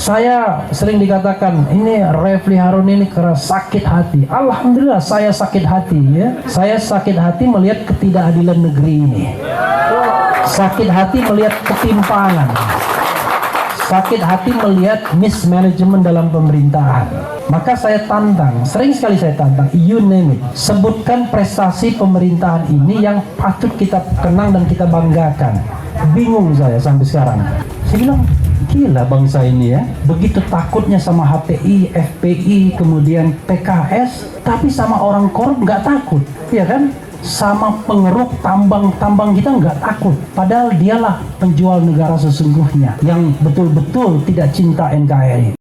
Saya sering dikatakan ini Refli Harun ini keras, sakit hati. Alhamdulillah saya sakit hati ya. Saya sakit hati melihat ketidakadilan negeri ini. Sakit hati melihat ketimpangan. Sakit hati melihat mismanagement dalam pemerintahan. Maka saya tantang, sering sekali saya tantang, you name it, sebutkan prestasi pemerintahan ini yang patut kita kenang dan kita banggakan. Bingung saya sampai sekarang. Saya bilang, gila bangsa ini ya, begitu takutnya sama HTI, FPI, kemudian PKS, tapi sama orang korup nggak takut, ya kan? Sama pengeruk tambang-tambang kita nggak takut. Padahal dialah penjual negara sesungguhnya yang betul-betul tidak cinta NKRI.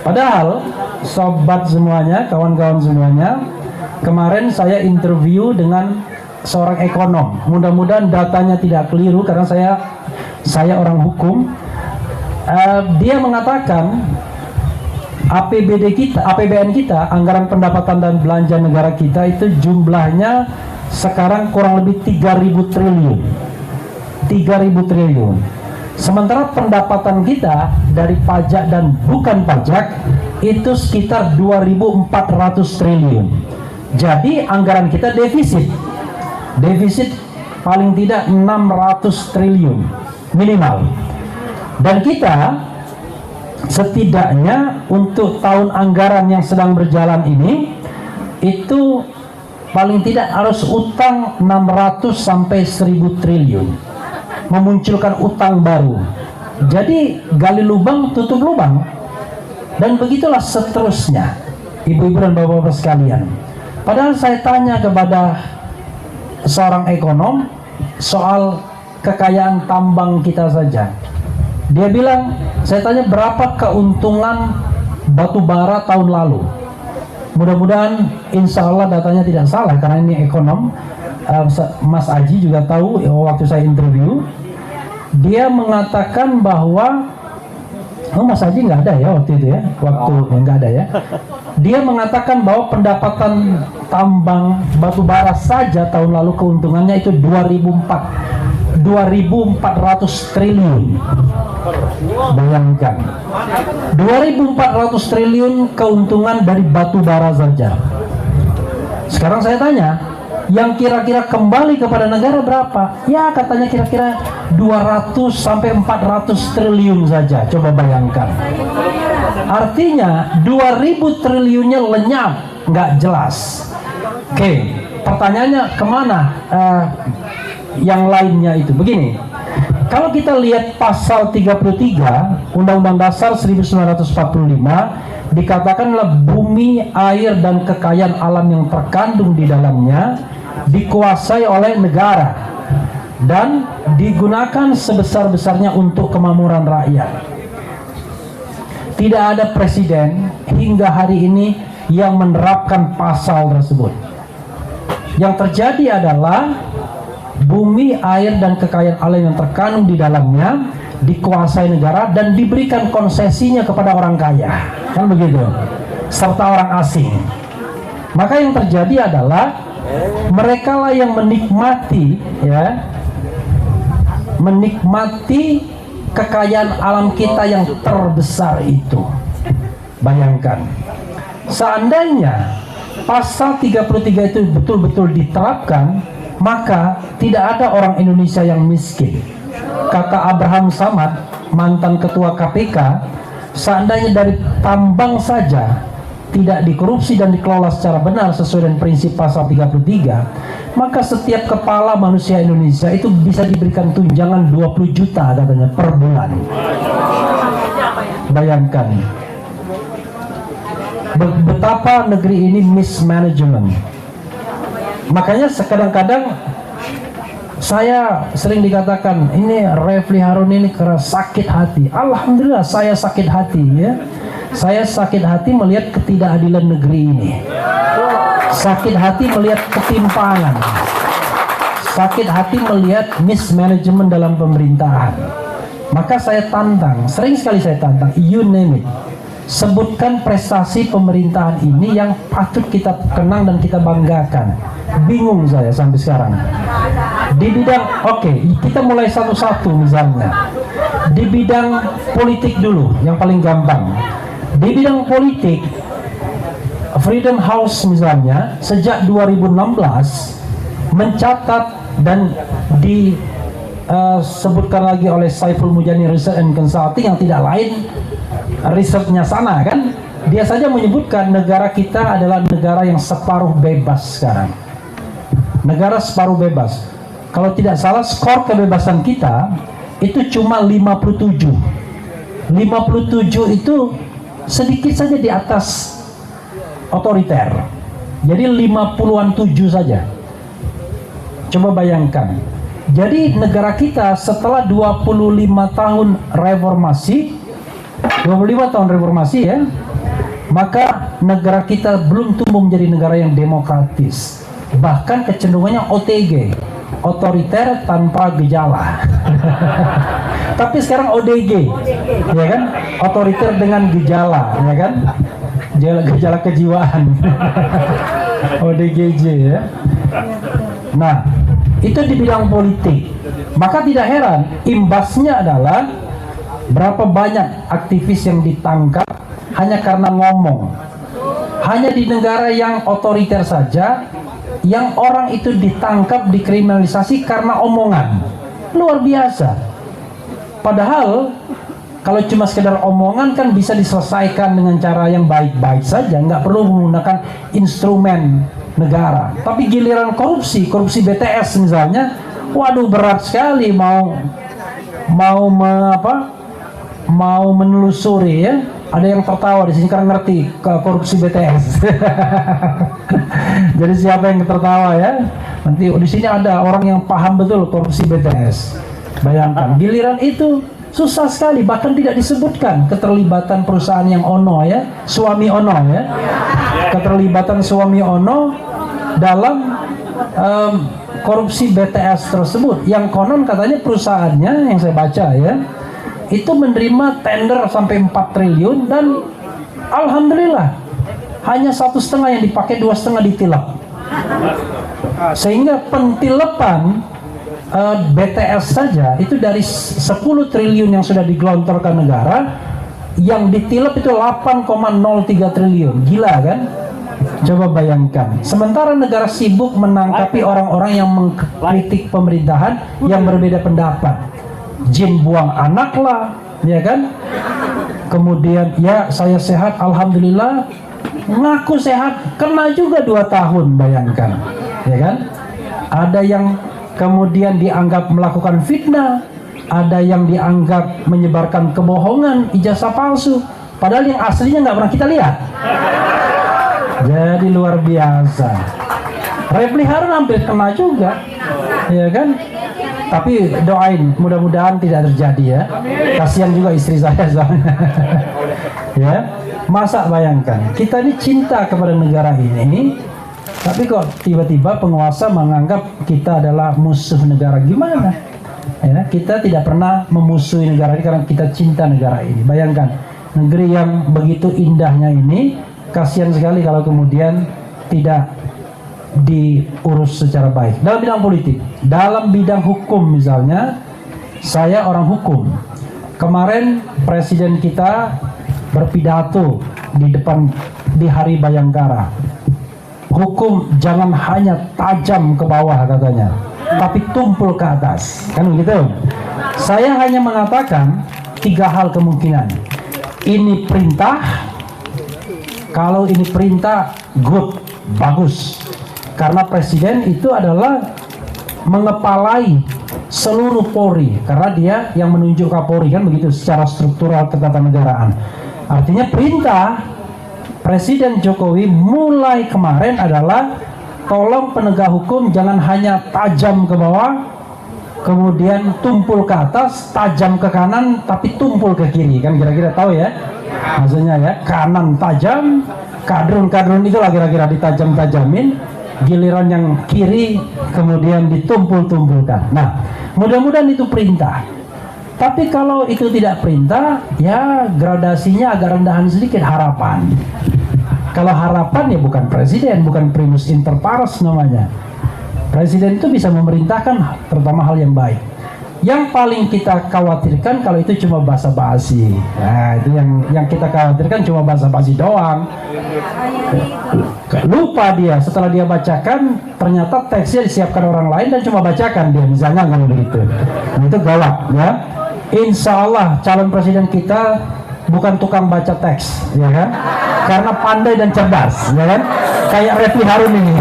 Padahal sobat semuanya, kawan-kawan semuanya, kemarin saya interview dengan seorang ekonom. Mudah-mudahan datanya tidak keliru karena saya orang hukum. Dia mengatakan APBN kita, anggaran pendapatan dan belanja negara kita itu jumlahnya sekarang kurang lebih 3.000 triliun. 3.000 triliun. Sementara pendapatan kita dari pajak dan bukan pajak itu sekitar 2.400 triliun. Jadi anggaran kita defisit. Defisit paling tidak 600 triliun minimal. Dan kita setidaknya untuk tahun anggaran yang sedang berjalan ini itu paling tidak harus utang 600 sampai 1.000 triliun. Memunculkan utang baru. Jadi gali lubang tutup lubang. Dan begitulah seterusnya, ibu-ibu dan bapak-bapak sekalian. Padahal saya tanya kepada seorang ekonom soal kekayaan tambang kita saja. Dia bilang, saya tanya berapa keuntungan batu bara tahun lalu. Mudah-mudahan insya Allah datanya tidak salah karena ini ekonom. Mas Aji juga tahu waktu saya interview, dia mengatakan bahwa Mas Aji nggak ada ya waktu itu ya, nggak ada ya. Dia mengatakan bahwa pendapatan tambang batu bara saja tahun lalu keuntungannya itu 2.400 triliun. Bayangkan 2.400 triliun keuntungan dari batu bara saja. Sekarang saya tanya, yang kira-kira kembali kepada negara berapa? Ya katanya kira-kira 200 sampai 400 triliun saja. Coba bayangkan. Artinya 2.000 triliunnya lenyap, nggak jelas. Oke, pertanyaannya kemana yang lainnya itu? Begini, kalau kita lihat pasal 33 Undang-Undang Dasar 1945 dikatakanlah bumi, air, dan kekayaan alam yang terkandung di dalamnya dikuasai oleh negara dan digunakan sebesar-besarnya untuk kemakmuran rakyat. Tidak ada presiden hingga hari ini yang menerapkan pasal tersebut. Yang terjadi adalah bumi, air, dan kekayaan alam yang terkandung di dalamnya dikuasai negara dan diberikan konsesinya kepada orang kaya, kan begitu, serta orang asing. Maka yang terjadi adalah mereka lah yang menikmati, ya, menikmati kekayaan alam kita yang terbesar itu. Bayangkan, seandainya pasal 33 itu betul-betul diterapkan, maka tidak ada orang Indonesia yang miskin. Kata Abraham Samad, mantan ketua KPK, seandainya dari tambang saja tidak dikorupsi dan dikelola secara benar sesuai dengan prinsip pasal 33, maka setiap kepala manusia Indonesia itu bisa diberikan tunjangan 20 juta katanya per bulan. Bayangkan betapa negeri ini mismanagement. Makanya kadang-kadang saya sering dikatakan, ini Refli Harun ini keras sakit hati. Alhamdulillah saya sakit hati, ya. Saya sakit hati melihat ketidakadilan negeri ini. Sakit hati melihat ketimpangan. Sakit hati melihat mismanagement dalam pemerintahan. Maka saya tantang, sering sekali saya tantang, you name it, sebutkan prestasi pemerintahan ini yang patut kita kenang dan kita banggakan. Bingung saya sampai sekarang. Di bidang, oke, kita mulai satu-satu misalnya. Di bidang politik dulu, yang paling gampang. Di bidang politik, Freedom House misalnya, sejak 2016 mencatat dan disebutkan lagi oleh Saiful Mujani Research and Consulting yang tidak lain risetnya sana kan, dia saja menyebutkan negara kita adalah negara yang separuh bebas sekarang. Negara separuh bebas. Kalau tidak salah skor kebebasan kita itu cuma 57. 57 itu sedikit saja di atas otoriter. Jadi 50-an 7 saja. Coba bayangkan. Jadi negara kita setelah 25 tahun reformasi, 25 tahun reformasi ya, maka negara kita belum tumbuh menjadi negara yang demokratis. Bahkan kecenderungannya OTG, otoriter tanpa gejala. Tapi sekarang ODG, ya kan, otoriter dengan gejala, ya kan, gejala kejiwaan. ODGJ ya. Nah, itu di bidang politik. Maka tidak heran imbasnya adalah berapa banyak aktivis yang ditangkap hanya karena ngomong. Hanya di negara yang otoriter saja yang orang itu ditangkap, dikriminalisasi karena omongan. Luar biasa. Padahal kalau cuma sekedar omongan kan bisa diselesaikan dengan cara yang baik-baik saja, nggak perlu menggunakan instrumen negara. Tapi giliran korupsi BTS misalnya, waduh berat sekali mau menelusuri ya. Ada yang tertawa di sini karena ngerti ke korupsi BTS. Jadi siapa yang tertawa ya? Nanti di sini ada orang yang paham betul korupsi BTS. Bayangkan, giliran itu susah sekali, bahkan tidak disebutkan keterlibatan perusahaan yang Ono ya, suami Ono ya. Keterlibatan suami Ono dalam korupsi BTS tersebut, yang konon katanya perusahaannya yang saya baca ya, itu menerima tender sampai 4 triliun dan alhamdulillah hanya 1,5 yang dipakai, 2,5 ditilap. Sehingga pentilapan BTS saja itu dari 10 triliun yang sudah digelontorkan negara, yang ditilap itu 8,03 triliun. Gila kan? Coba bayangkan. Sementara negara sibuk menangkapi orang-orang yang mengkritik pemerintahan yang berbeda pendapat. Jin buang anak lah, ya kan? Kemudian ya saya sehat, alhamdulillah. Ngaku sehat, kena juga 2 tahun, bayangkan, ya kan? Ada yang kemudian dianggap melakukan fitnah, ada yang dianggap menyebarkan kebohongan, ijazah palsu, padahal yang aslinya nggak pernah kita lihat. Jadi luar biasa. Refli Harun hampir kena juga, ya kan? Tapi doain mudah-mudahan tidak terjadi ya. Kasihan juga istri saya soalnya. ya. Masa bayangkan, kita ini cinta kepada negara ini, tapi kok tiba-tiba penguasa menganggap kita adalah musuh negara, gimana? Ya, kita tidak pernah memusuhi negara ini karena kita cinta negara ini. Bayangkan, negeri yang begitu indahnya ini, kasihan sekali kalau kemudian tidak diurus secara baik. Dalam bidang politik, dalam bidang hukum misalnya, saya orang hukum. Kemarin presiden kita berpidato di Hari Bayangkara. Hukum jangan hanya tajam ke bawah katanya, tapi tumpul ke atas, kan begitu? Saya hanya mengatakan 3 hal kemungkinan. Ini perintah, kalau ini perintah, good, bagus. Karena presiden itu adalah mengepalai seluruh Polri, karena dia yang menunjuk Kapolri, kan begitu secara struktural ketatanegaraan. Artinya perintah Presiden Jokowi mulai kemarin adalah tolong penegak hukum jangan hanya tajam ke bawah, kemudian tumpul ke atas, tajam ke kanan, tapi tumpul ke kiri, kan kira-kira tahu ya? Maksudnya ya, kanan tajam, kadrun-kadrun itulah kira-kira ditajam-tajamin, giliran yang kiri kemudian ditumpul-tumpulkan. Nah, mudah-mudahan itu perintah. Tapi kalau itu tidak perintah, ya gradasinya agak rendahan sedikit, harapan. Kalau harapan ya bukan presiden, bukan primus inter pares namanya. Presiden itu bisa memerintahkan terutama hal yang baik. Yang paling kita khawatirkan kalau itu cuma basa-basi. Nah, itu yang kita khawatirkan cuma basa-basi doang. Lupa dia, setelah dia bacakan ternyata teksnya disiapkan orang lain dan cuma bacakan dia, misalnya kalau begitu. Nah, itu gawat ya. Insya Allah calon presiden kita bukan tukang baca teks, ya kan? Karena pandai dan cerdas, ya kan? Kayak Refli Harun ini.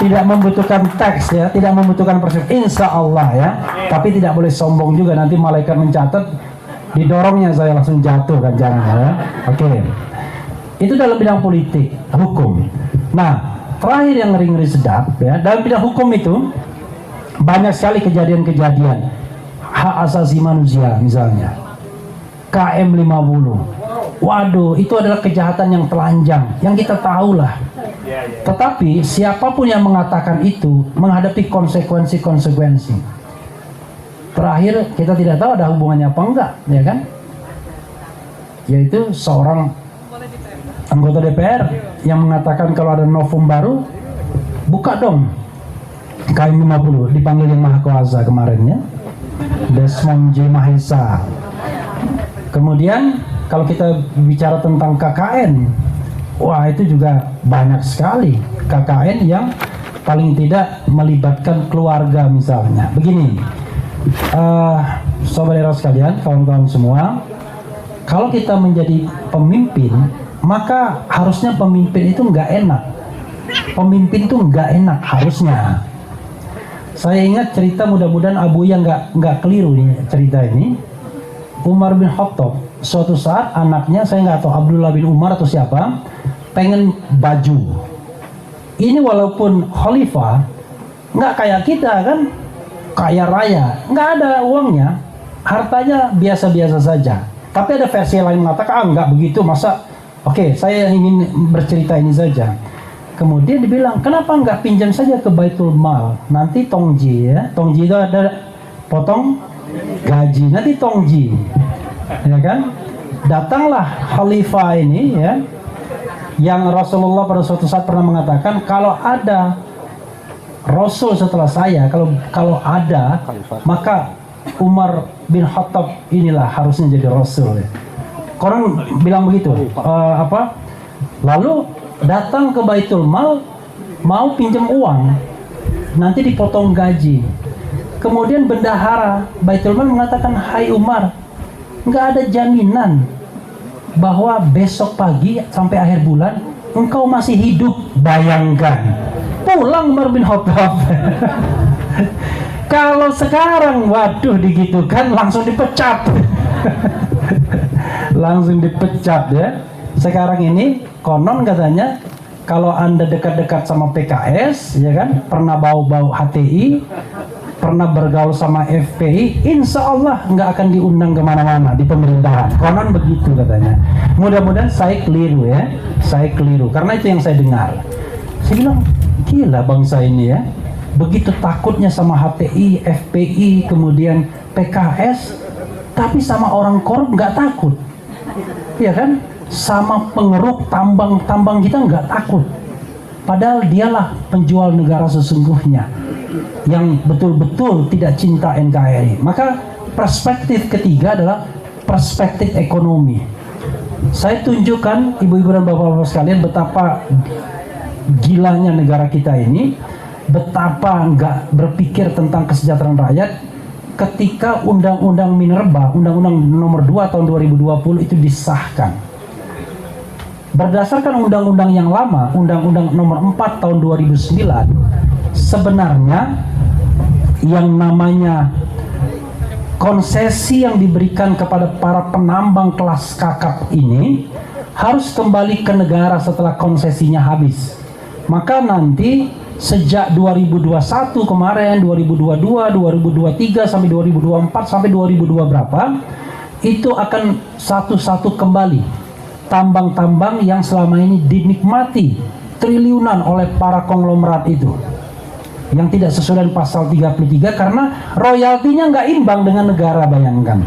Tidak membutuhkan teks ya, tidak membutuhkan proses, insya Allah ya. Tapi tidak boleh sombong juga, nanti malaikat mencatat, didorongnya saya langsung jatuh, kan jangan ya. Oke. Itu dalam bidang politik, hukum. Nah, terakhir yang ngeri-ngeri sedap ya, dalam bidang hukum itu banyak sekali kejadian-kejadian hak asasi manusia misalnya. KM 50. Waduh, itu adalah kejahatan yang telanjang, yang kita tahu lah. Tetapi siapapun yang mengatakan itu menghadapi konsekuensi-konsekuensi. Terakhir kita tidak tahu ada hubungannya apa enggak, ya kan? Yaitu seorang anggota DPR yang mengatakan kalau ada novum baru, buka dong KM 50, dipanggil yang Maha Kuasa kemarin ya, Desmond J. Mahesa. Kemudian kalau kita bicara tentang KKN, wah itu juga banyak sekali KKN yang paling tidak melibatkan keluarga misalnya. Begini, saudara sekalian, kawan-kawan semua, kalau kita menjadi pemimpin, maka harusnya pemimpin itu nggak enak. Pemimpin itu nggak enak harusnya. Saya ingat cerita, mudah-mudahan Abuya nggak keliru nih cerita ini. Umar bin Khattab, suatu saat anaknya, saya nggak tahu Abdullah bin Umar atau siapa, pengen baju. Ini walaupun khalifah, nggak kayak kita kan, kaya raya, nggak ada uangnya, hartanya biasa-biasa saja. Tapi ada versi lain mengatakan, nggak begitu, masa? Oke, saya ingin bercerita ini saja. Kemudian dibilang, kenapa nggak pinjam saja ke Baitul Mal? Nanti tongji ya, tongji itu ada potong gaji, nanti tongji, ya kan? Datanglah khalifah ini ya, yang Rasulullah pada suatu saat pernah mengatakan, kalau ada Rasul setelah saya, kalau ada, maka Umar bin Khattab inilah harusnya jadi Rasul. Orang bilang begitu. Lalu datang ke Baitul Mal, mau pinjam uang, nanti dipotong gaji. Kemudian bendahara Baitul Mal mengatakan, hai Umar, nggak ada jaminan bahwa besok pagi sampai akhir bulan engkau masih hidup. Bayangkan, pulang Umar bin Khattab. Kalau sekarang, waduh, digitukan langsung dipecat. Langsung dipecat ya. Sekarang ini konon katanya kalau Anda dekat-dekat sama PKS, ya kan, pernah bau-bau HTI, pernah bergaul sama FPI, insya Allah nggak akan diundang kemana-mana di pemerintahan. Konon begitu katanya. Mudah-mudahan saya keliru ya, saya keliru karena itu yang saya dengar. Saya bilang gila bangsa ini ya, begitu takutnya sama HTI, FPI, kemudian PKS, tapi sama orang korup nggak takut, ya kan? Sama pengeruk tambang kita nggak takut. Padahal dialah penjual negara sesungguhnya yang betul-betul tidak cinta NKRI. Maka perspektif ketiga adalah perspektif ekonomi. Saya tunjukkan ibu-ibu dan bapak-bapak sekalian betapa gilanya negara kita ini, betapa nggak berpikir tentang kesejahteraan rakyat ketika Undang-Undang Minerba, Undang-Undang nomor 2 tahun 2020 itu disahkan. Berdasarkan undang-undang yang lama, Undang-Undang nomor 4 tahun 2009, sebenarnya yang namanya konsesi yang diberikan kepada para penambang kelas kakap ini harus kembali ke negara setelah konsesinya habis. Maka nanti sejak 2021 kemarin, 2022, 2023 sampai 2024 sampai 2002 berapa, itu akan satu-satu kembali tambang-tambang yang selama ini dinikmati triliunan oleh para konglomerat itu, yang tidak sesuai dengan pasal 33 karena royaltinya nggak imbang dengan negara. Bayangkan,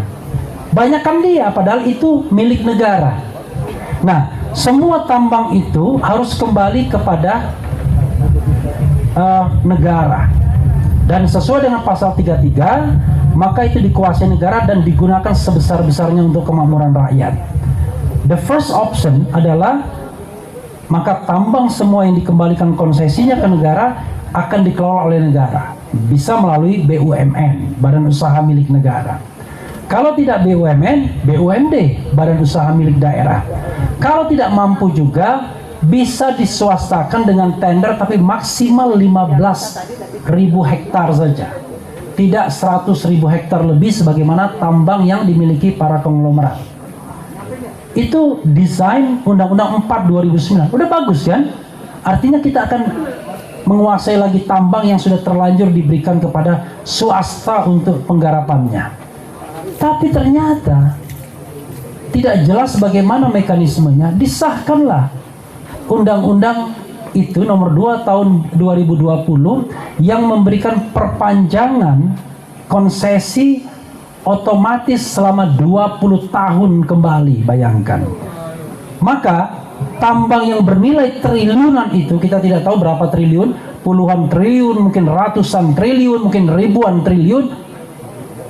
banyakkan dia padahal itu milik negara. Nah, semua tambang itu harus kembali kepada negara, dan sesuai dengan pasal 33 maka itu dikuasai negara dan digunakan sebesar-besarnya untuk kemakmuran rakyat. The first option adalah maka tambang semua yang dikembalikan konsesinya ke negara akan dikelola oleh negara, bisa melalui BUMN, Badan Usaha Milik Negara. Kalau tidak BUMN, BUMD, Badan Usaha Milik Daerah. Kalau tidak mampu juga bisa diswastakan dengan tender, tapi maksimal 15.000 hektar saja, tidak 100.000 hektar lebih sebagaimana tambang yang dimiliki para konglomerat. Itu desain Undang-Undang 4 2009. Udah bagus kan? Artinya kita akan menguasai lagi tambang yang sudah terlanjur diberikan kepada swasta untuk penggarapannya. Tapi ternyata tidak jelas bagaimana mekanismenya. Disahkanlah Undang-Undang itu nomor 2 tahun 2020 yang memberikan perpanjangan konsesi otomatis selama 20 tahun kembali. Bayangkan. Maka tambang yang bernilai triliunan itu, kita tidak tahu berapa triliun, puluhan triliun, mungkin ratusan triliun, mungkin ribuan triliun,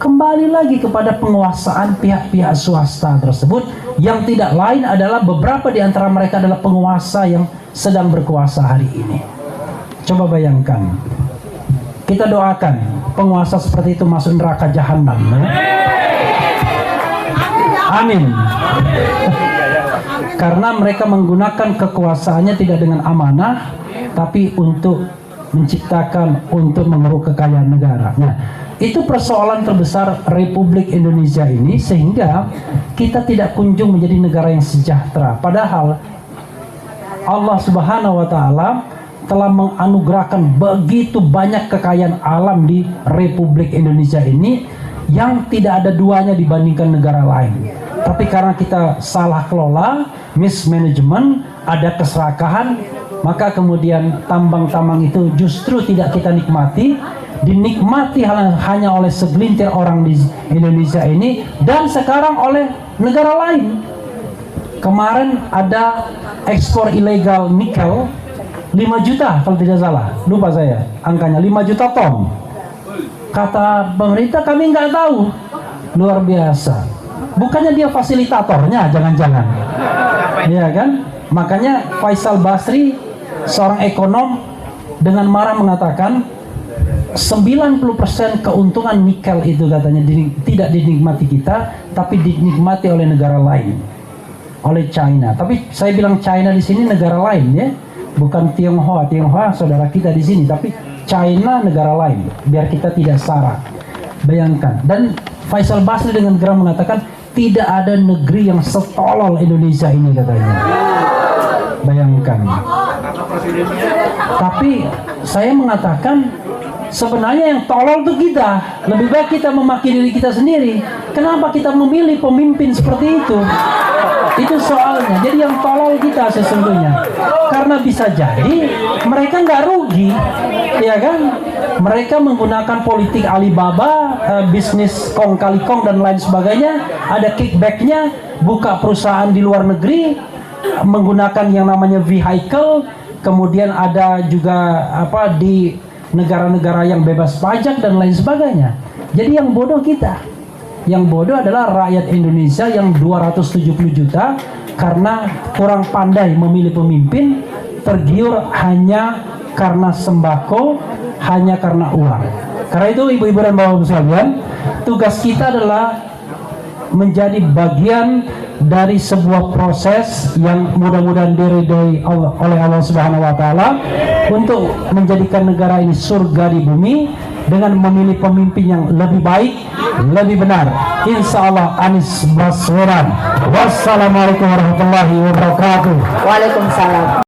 kembali lagi kepada penguasaan pihak-pihak swasta tersebut, yang tidak lain adalah beberapa di antara mereka adalah penguasa yang sedang berkuasa hari ini. Coba bayangkan, kita doakan penguasa seperti itu masuk neraka jahanam. Amin. Karena mereka menggunakan kekuasaannya tidak dengan amanah, tapi untuk menciptakan, untuk mengeruk kekayaan negara. Nah, itu persoalan terbesar Republik Indonesia ini, sehingga kita tidak kunjung menjadi negara yang sejahtera. Padahal Allah Subhanahu wa Ta'ala telah menganugerahkan begitu banyak kekayaan alam di Republik Indonesia ini yang tidak ada duanya dibandingkan negara lain. Tapi karena kita salah kelola, mismanagement, ada keserakahan, maka kemudian tambang-tambang itu justru tidak kita nikmati, dinikmati hanya oleh segelintir orang di Indonesia ini, dan sekarang oleh negara lain. Kemarin ada ekspor ilegal nikel 5 juta kalau tidak salah, lupa saya angkanya, 5 juta ton. Kata pemerintah kami nggak tahu. Luar biasa. Bukannya dia fasilitatornya, jangan-jangan. Iya kan? Makanya Faisal Basri, seorang ekonom, dengan marah mengatakan 90% keuntungan nikel itu katanya tidak dinikmati kita, tapi dinikmati oleh negara lain, oleh China. Tapi saya bilang China di sini negara lain ya, bukan Tionghoa. Tionghoa saudara kita di sini, tapi China negara lain, biar kita tidak salah. Bayangkan. Dan Faisal Basri dengan geram mengatakan tidak ada negeri yang setolol Indonesia ini katanya. Bayangkan. Tapi saya mengatakan Sebenarnya yang tolol itu kita. Lebih baik kita memaki diri kita sendiri. Kenapa kita memilih pemimpin seperti itu? Itu soalnya. Jadi yang tolol kita sesungguhnya. Karena bisa jadi mereka nggak rugi, ya kan? Mereka menggunakan politik Alibaba, bisnis kong kali kong dan lain sebagainya. Ada kickbacknya, buka perusahaan di luar negeri, menggunakan yang namanya vehicle. Kemudian ada juga di negara-negara yang bebas pajak dan lain sebagainya. Jadi yang bodoh kita. Yang bodoh adalah rakyat Indonesia yang 270 juta karena kurang pandai memilih pemimpin, tergiur hanya karena sembako, hanya karena uang. Karena itu ibu-ibu dan bapak-bapak sekalian, tugas kita adalah menjadi bagian dari sebuah proses yang mudah-mudahan diridhoi oleh Allah Subhanahu wa taala untuk menjadikan negara ini surga di bumi dengan memilih pemimpin yang lebih baik, lebih benar. Insya Allah Anies Baswedan. Wassalamualaikum warahmatullahi wabarakatuh. Waalaikumsalam.